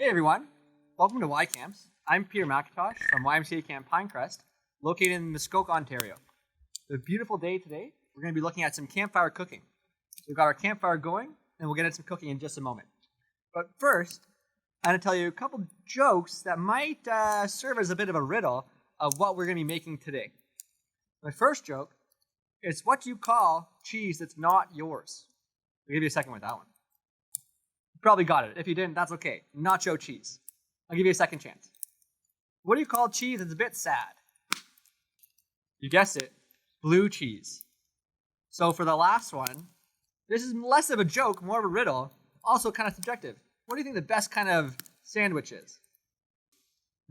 Hey everyone, welcome to YCamps. I'm Peter McIntosh from YMCA Camp Pinecrest, located in Muskoka, Ontario. It's a beautiful day today. We're going to be looking at some campfire cooking. We've got our campfire going, and we'll get into some cooking in just a moment. But first, I'm going to tell you a couple jokes that might serve as a bit of a riddle of what we're going to be making today. My first joke is, what do you call cheese that's not yours? I'll give you a second with that one. You probably got it. If you didn't, that's okay. Nacho cheese. I'll give you a second chance. What do you call cheese that's a bit sad? You guessed it. Blue cheese. So for the last one, this is less of a joke, more of a riddle, also kind of subjective. What do you think the best kind of sandwich is?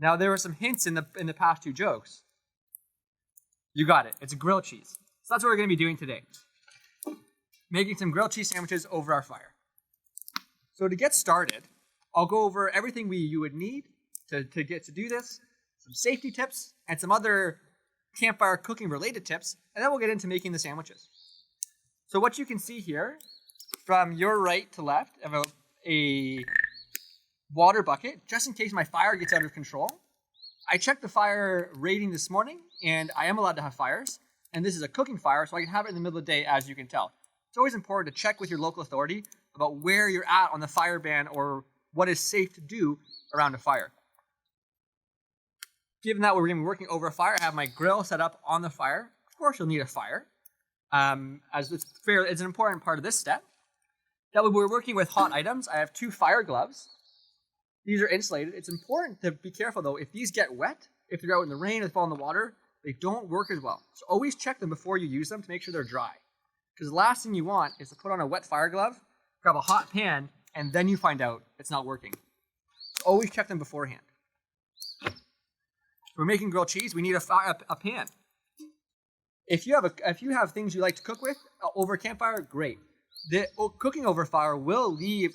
Now, there were some hints in the past two jokes. You got it. It's a grilled cheese. So that's what we're going to be doing today. Making some grilled cheese sandwiches over our fire. So to get started, I'll go over everything you would need to do this, some safety tips, and some other campfire cooking related tips, and then we'll get into making the sandwiches. So what you can see here, from your right to left, I have a water bucket, just in case my fire gets out of control. I checked the fire rating this morning, and I am allowed to have fires, and this is a cooking fire, so I can have it in the middle of the day, as you can tell. It's always important to check with your local authority about where you're at on the fire ban or what is safe to do around a fire. Given that we're going to be working over a fire, I have my grill set up on the fire. Of course, you'll need a fire, as it's an important part of this step. That when we're working with hot items, I have 2 fire gloves. These are insulated. It's important to be careful, though. If these get wet, if they're out in the rain or they fall in the water, they don't work as well. So always check them before you use them to make sure they're dry. Because the last thing you want is to put on a wet fire glove, grab a hot pan, and then you find out it's not working. So always check them beforehand. We're making grilled cheese. We need a pan. If you have things you like to cook with over a campfire, great. The cooking over fire will leave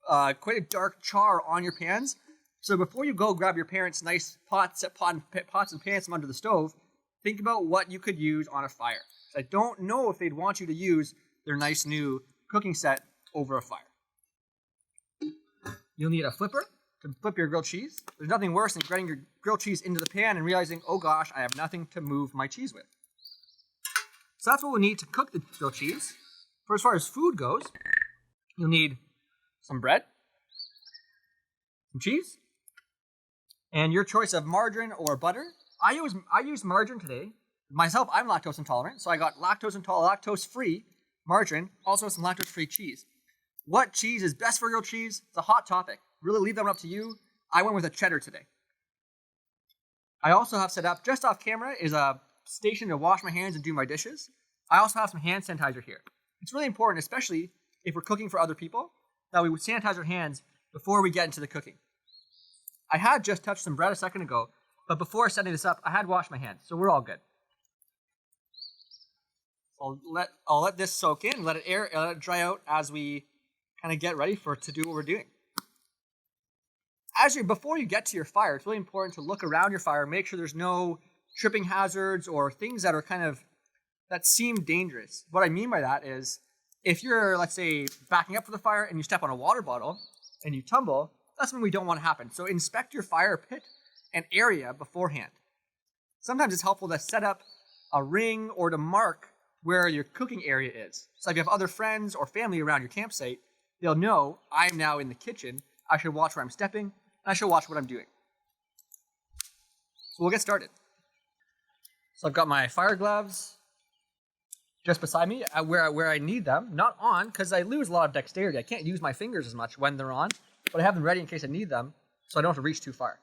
quite a dark char on your pans. So before you go grab your parents' nice pots and pans from under the stove, think about what you could use on a fire. So I don't know if they'd want you to use their nice new cooking set over a fire. You'll need a flipper to flip your grilled cheese. There's nothing worse than getting your grilled cheese into the pan and realizing, oh gosh, I have nothing to move my cheese with. So that's what we'll need to cook the grilled cheese. For as far as food goes, you'll need some bread, some cheese, and your choice of margarine or butter. I use margarine today. Myself, I'm lactose intolerant, so I got lactose-free margarine, also some lactose-free cheese. What cheese is best for grilled cheese? It's a hot topic. Really leave that one up to you. I went with a cheddar today. I also have set up, just off camera, is a station to wash my hands and do my dishes. I also have some hand sanitizer here. It's really important, especially if we're cooking for other people, that we would sanitize our hands before we get into the cooking. I had just touched some bread a second ago, but before setting this up, I had washed my hands, so we're all good. I'll let this soak in, let it dry out as we kind of get ready to do what we're doing. Before you get to your fire, it's really important to look around your fire, make sure there's no tripping hazards or things that are that seem dangerous. What I mean by that is, if you're, let's say, backing up for the fire and you step on a water bottle and you tumble, that's something we don't want to happen. So inspect your fire pit and area beforehand. Sometimes it's helpful to set up a ring or to mark where your cooking area is. So if you have other friends or family around your campsite, they'll know I'm now in the kitchen. I should watch where I'm stepping, and I should watch what I'm doing. So we'll get started. So I've got my fire gloves just beside me where I need them. Not on, because I lose a lot of dexterity. I can't use my fingers as much when they're on, but I have them ready in case I need them, so I don't have to reach too far.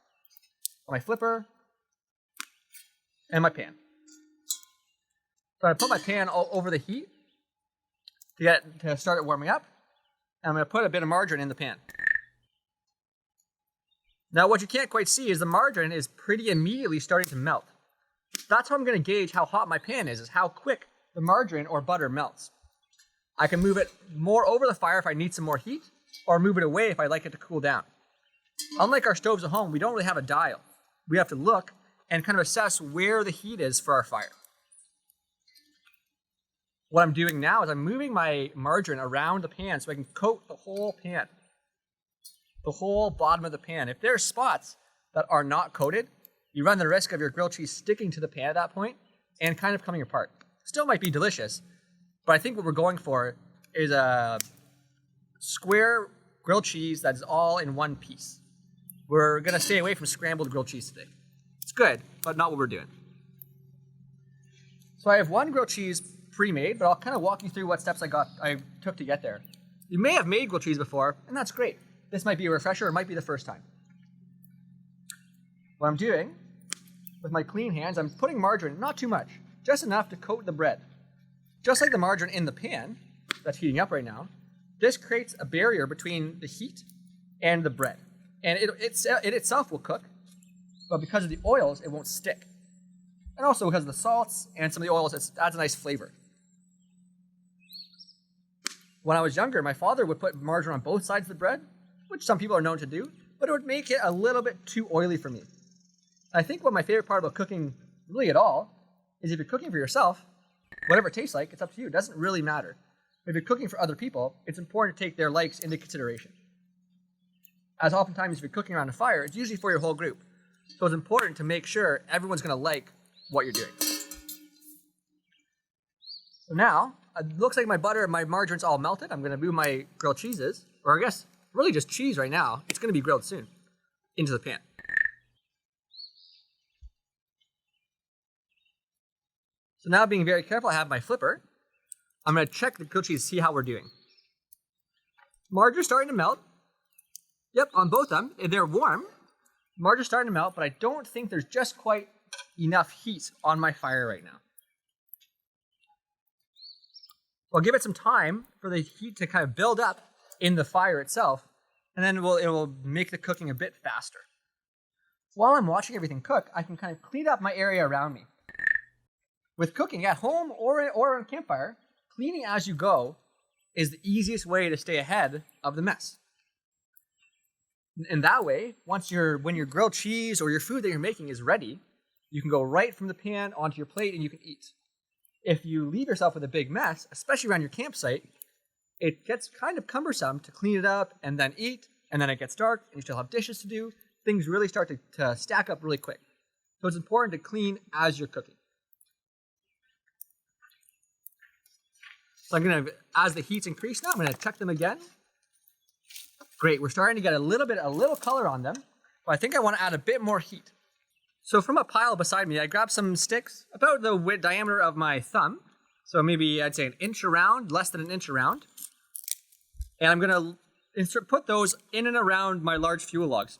My flipper and my pan. So I put my pan over the heat to start it warming up, and I'm going to put a bit of margarine in the pan. Now, what you can't quite see is the margarine is pretty immediately starting to melt. That's how I'm going to gauge how hot my pan is how quick the margarine or butter melts. I can move it more over the fire if I need some more heat, or move it away if I like it to cool down. Unlike our stoves at home, we don't really have a dial. We have to look and kind of assess where the heat is for our fire. What I'm doing now is I'm moving my margarine around the pan so I can coat the whole pan. the whole bottom of the pan. If there are spots that are not coated, you run the risk of your grilled cheese sticking to the pan at that point and kind of coming apart. Still might be delicious, but I think what we're going for is a square grilled cheese that is all in one piece. We're going to stay away from scrambled grilled cheese today. It's good, but not what we're doing. So I have one grilled cheese pre-made, but I'll kind of walk you through what steps I took to get there. You may have made grilled cheese before, and that's great. This might be a refresher, or it might be the first time. What I'm doing with my clean hands, I'm putting margarine, not too much, just enough to coat the bread. Just like the margarine in the pan that's heating up right now, this creates a barrier between the heat and the bread. And it itself will cook, but because of the oils, it won't stick. And also because of the salts and some of the oils, it adds a nice flavor. When I was younger, my father would put margarine on both sides of the bread, which some people are known to do, but it would make it a little bit too oily for me. I think what my favorite part about cooking really at all is if you're cooking for yourself, whatever it tastes like, it's up to you. It doesn't really matter. If you're cooking for other people, it's important to take their likes into consideration. As oftentimes if you're cooking around a fire, it's usually for your whole group. So it's important to make sure everyone's going to like what you're doing. So now, it looks like my butter and my margarine's all melted. I'm going to move my grilled cheeses, or I guess really just cheese right now. It's going to be grilled soon, into the pan. So now being very careful, I have my flipper. I'm going to check the grilled cheese, see how we're doing. Margarine's starting to melt. Yep, on both of them. They're warm. Margarine's starting to melt, but I don't think there's just quite enough heat on my fire right now. I'll give it some time for the heat to kind of build up in the fire itself, and then it will make the cooking a bit faster. While I'm watching everything cook, I can kind of clean up my area around me. With cooking at home or on a campfire, cleaning as you go is the easiest way to stay ahead of the mess. And that way, when your grilled cheese or your food that you're making is ready, you can go right from the pan onto your plate and you can eat. If you leave yourself with a big mess, especially around your campsite, it gets kind of cumbersome to clean it up and then eat, and then it gets dark and you still have dishes to do. Things really start to stack up really quick. So it's important to clean as you're cooking. So I'm going to, as the heat's increased now, I'm going to check them again. Great, we're starting to get a little color on them, but I think I want to add a bit more heat. So from a pile beside me, I grabbed some sticks about the diameter of my thumb. So maybe I'd say an inch around, less than an inch around. And I'm going to put those in and around my large fuel logs.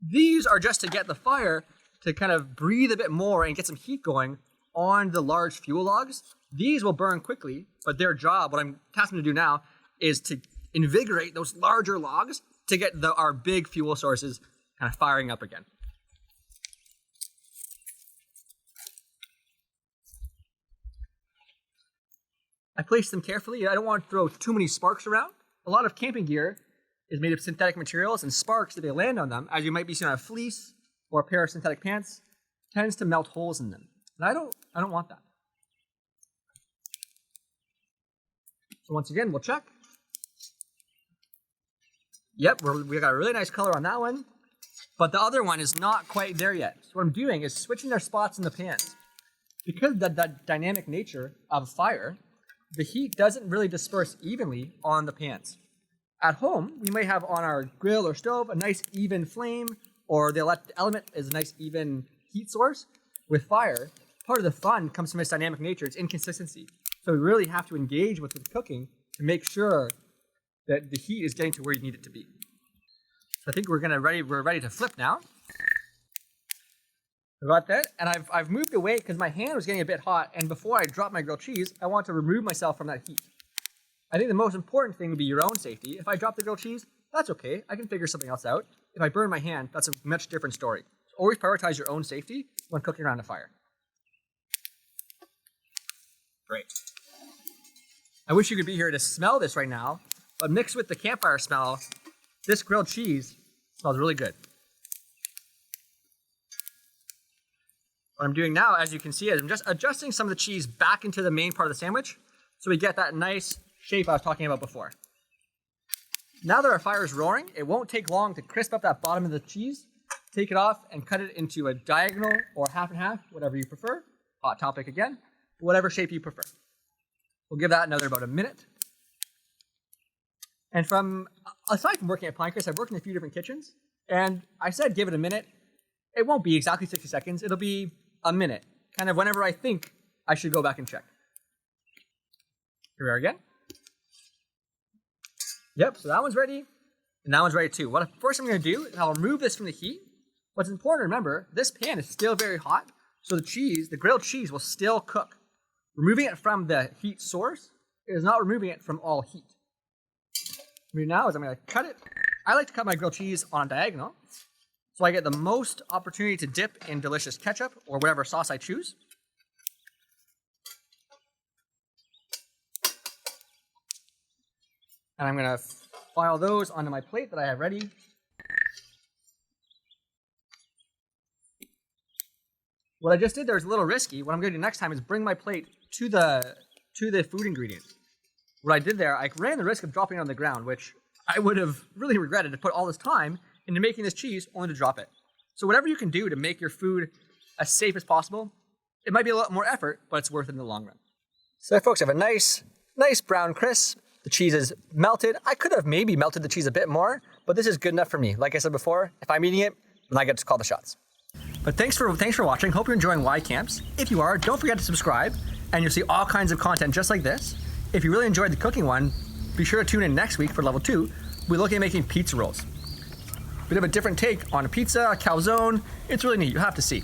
These are just to get the fire to kind of breathe a bit more and get some heat going on the large fuel logs. These will burn quickly, but their job, what I'm tasking to do now, is to invigorate those larger logs to get our big fuel sources kind of firing up again. I place them carefully. I don't want to throw too many sparks around. A lot of camping gear is made of synthetic materials, and sparks, if they land on them, as you might be seeing on a fleece or a pair of synthetic pants, tends to melt holes in them. And I don't want that. So once again, we'll check. Yep, we got a really nice color on that one, but the other one is not quite there yet. So what I'm doing is switching their spots in the pans. Because of the dynamic nature of fire, the heat doesn't really disperse evenly on the pans. At home, we may have on our grill or stove a nice even flame, or the element is a nice even heat source. With fire, part of the fun comes from its dynamic nature, its inconsistency. So we really have to engage with the cooking to make sure that the heat is getting to where you need it to be. So I think we're ready to flip now. I got that, and I've moved away because my hand was getting a bit hot, and before I drop my grilled cheese, I want to remove myself from that heat. I think the most important thing would be your own safety. If I drop the grilled cheese, that's okay. I can figure something else out. If I burn my hand, that's a much different story. So always prioritize your own safety when cooking around a fire. Great. I wish you could be here to smell this right now, but mixed with the campfire smell, this grilled cheese smells really good. What I'm doing now, as you can see, is I'm just adjusting some of the cheese back into the main part of the sandwich so we get that nice shape I was talking about before. Now that our fire is roaring, it won't take long to crisp up that bottom of the cheese. Take it off and cut it into a diagonal or half and half, whatever you prefer. Hot topic again, whatever shape you prefer. We'll give that another about a minute. And aside from working at Pinecrest, I've worked in a few different kitchens, and I said give it a minute. It won't be exactly 60 seconds, it'll be a minute, kind of whenever I think I should go back and check. Here we are again. Yep, so that one's ready, and that one's ready too. First I'm going to do is I'll remove this from the heat. What's important to remember, this pan is still very hot, so the grilled cheese will still cook. Removing it from the heat source is not removing it from all heat. What I'm going to do now is I'm going to cut it. I like to cut my grilled cheese on a diagonal, so I get the most opportunity to dip in delicious ketchup or whatever sauce I choose. And I'm going to file those onto my plate that I have ready. What I just did there is a little risky. What I'm going to do next time is bring my plate to the food ingredients. What I did there, I ran the risk of dropping it on the ground, which I would have really regretted to put all this time into making this cheese only to drop it. So whatever you can do to make your food as safe as possible, it might be a lot more effort, but it's worth it in the long run. So folks, I have a nice brown crisp. The cheese is melted. I could have maybe melted the cheese a bit more, but this is good enough for me. Like I said before, if I'm eating it, then I get to call the shots. But thanks for watching. Hope you're enjoying YCamps. If you are, don't forget to subscribe, and you'll see all kinds of content just like this. If you really enjoyed the cooking one, be sure to tune in next week for level 2. We're looking at making pizza rolls. Bit of a different take on a pizza, a calzone. It's really neat. You have to see.